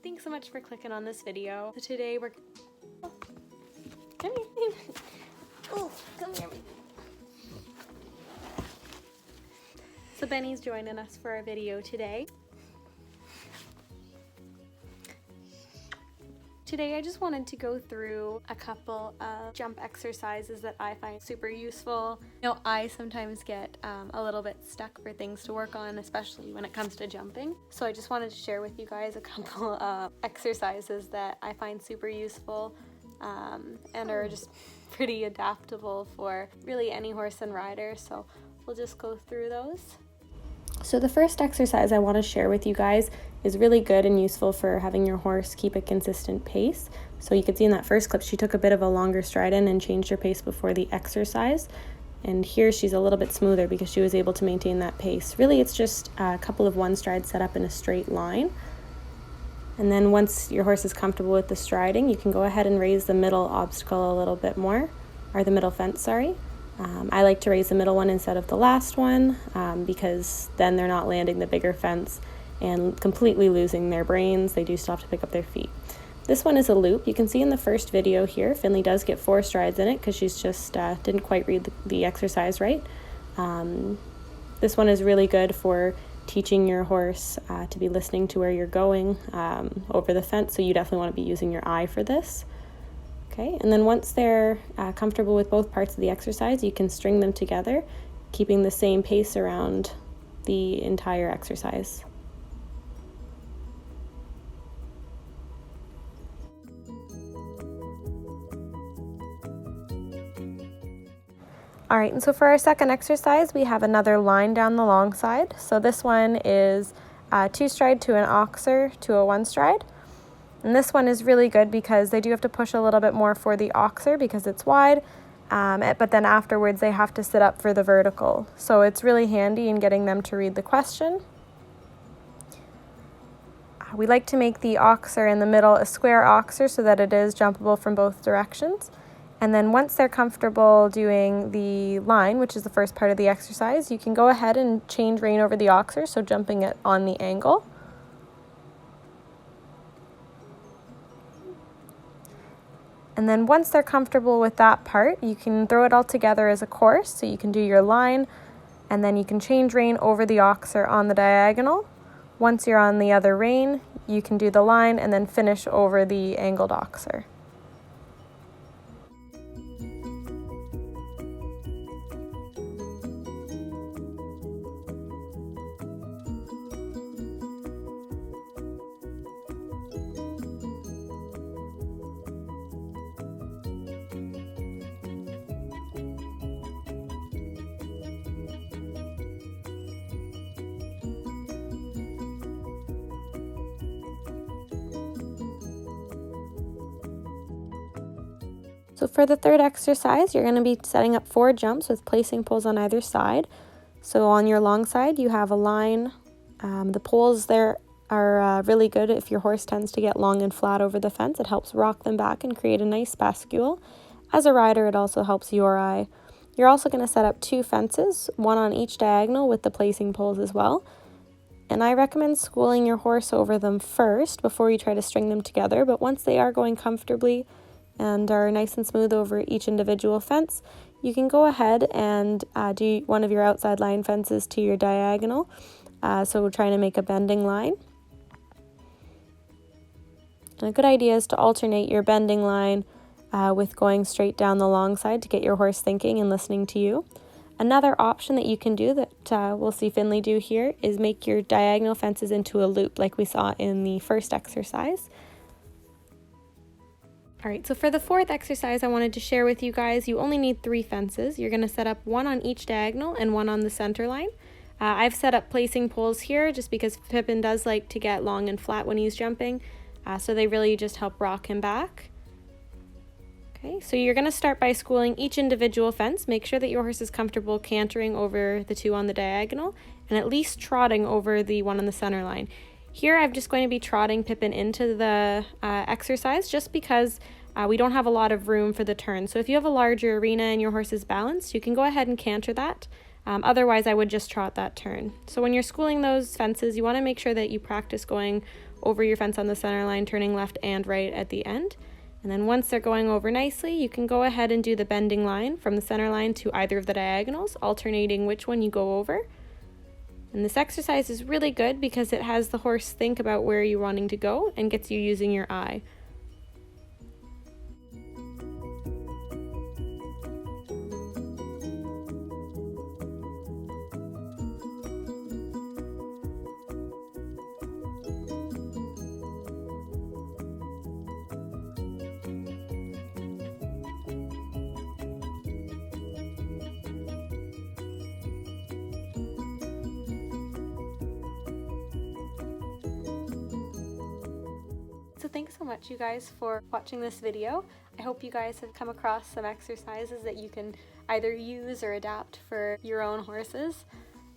Thanks so much for clicking on this video. So today we're... Oh, come here. Oh, come here. So Benny's joining us for our video today. Today I just wanted to go through a couple of jump exercises that I find super useful. You know, I sometimes get a little bit stuck for things to work on, especially when it comes to jumping. So I just wanted to share with you guys a couple of exercises that I find super useful and are just pretty adaptable for really any horse and rider. So we'll just go through those. So the first exercise I want to share with you guys is really good and useful for having your horse keep a consistent pace. So you could see in that first clip, she took a bit of a longer stride in and changed her pace before the exercise. And here she's a little bit smoother because she was able to maintain that pace. Really, it's just a couple of one strides set up in a straight line. And then once your horse is comfortable with the striding, you can go ahead and raise the middle obstacle a little bit more, or the middle fence, sorry. I like to raise the middle one instead of the last one because then they're not landing the bigger fence and completely losing their brains. They do still have to pick up their feet. This one is a loop. You can see in the first video here, Finley does get 4 strides in it because she's just didn't quite read the exercise right. This one is really good for teaching your horse to be listening to where you're going over the fence, so you definitely want to be using your eye for this. Okay, and then once they're comfortable with both parts of the exercise, you can string them together, keeping the same pace around the entire exercise. All right, and so for our second exercise, we have another line down the long side. So this one is 2 stride to an oxer to a 1 stride. And this one is really good because they do have to push a little bit more for the oxer because it's wide, but then afterwards they have to sit up for the vertical. So it's really handy in getting them to read the question. We like to make the oxer in the middle a square oxer so that it is jumpable from both directions. And then once they're comfortable doing the line, which is the first part of the exercise, you can go ahead and change rein over the oxer, so jumping it on the angle. And then once they're comfortable with that part, you can throw it all together as a course. So you can do your line, and then you can change rein over the oxer on the diagonal. Once you're on the other rein, you can do the line and then finish over the angled oxer. So for the third exercise, you're going to be setting up 4 jumps with placing poles on either side. So on your long side, you have a line. The poles there are really good if your horse tends to get long and flat over the fence. It helps rock them back and create a nice bascule. As a rider, it also helps your eye. You're also going to set up 2 fences, one on each diagonal with the placing poles as well. And I recommend schooling your horse over them first before you try to string them together. But once they are going comfortably and are nice and smooth over each individual fence, you can go ahead and do one of your outside line fences to your diagonal. So we're trying to make a bending line. And a good idea is to alternate your bending line with going straight down the long side to get your horse thinking and listening to you. Another option that you can do that we'll see Finley do here is make your diagonal fences into a loop like we saw in the first exercise. All right, so for the fourth exercise I wanted to share with you guys, you only need 3 fences. You're going to set up 1 on each diagonal and 1 on the center line. I've set up placing poles here just because Pippin does like to get long and flat when he's jumping, so they really just help rock him back. Okay, so you're going to start by schooling each individual fence. Make sure that your horse is comfortable cantering over the 2 on the diagonal and at least trotting over the 1 on the center line. Here I'm just going to be trotting Pippin into the exercise just because we don't have a lot of room for the turn. So if you have a larger arena and your horse is balanced, you can go ahead and canter that. Otherwise, I would just trot that turn. So when you're schooling those fences, you want to make sure that you practice going over your fence on the center line, turning left and right at the end. And then once they're going over nicely, you can go ahead and do the bending line from the center line to either of the diagonals, alternating which one you go over. And this exercise is really good because it has the horse think about where you're wanting to go and gets you using your eye. So thanks so much, you guys, for watching this video. I hope you guys have come across some exercises that you can either use or adapt for your own horses.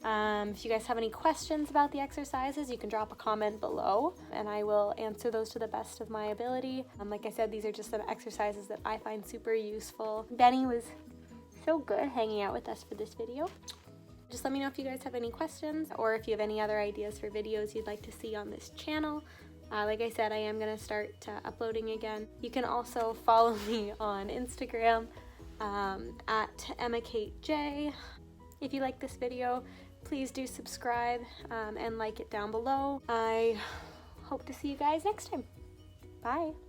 If you guys have any questions about the exercises, you can drop a comment below and I will answer those to the best of my ability. Like I said, these are just some exercises that I find super useful. Benny was so good hanging out with us for this video. Just let me know if you guys have any questions or if you have any other ideas for videos you'd like to see on this channel. Like I said, I am going to start uploading again. You can also follow me on Instagram at EmmaKateJ. If you like this video, please do subscribe and like it down below. I hope to see you guys next time. Bye!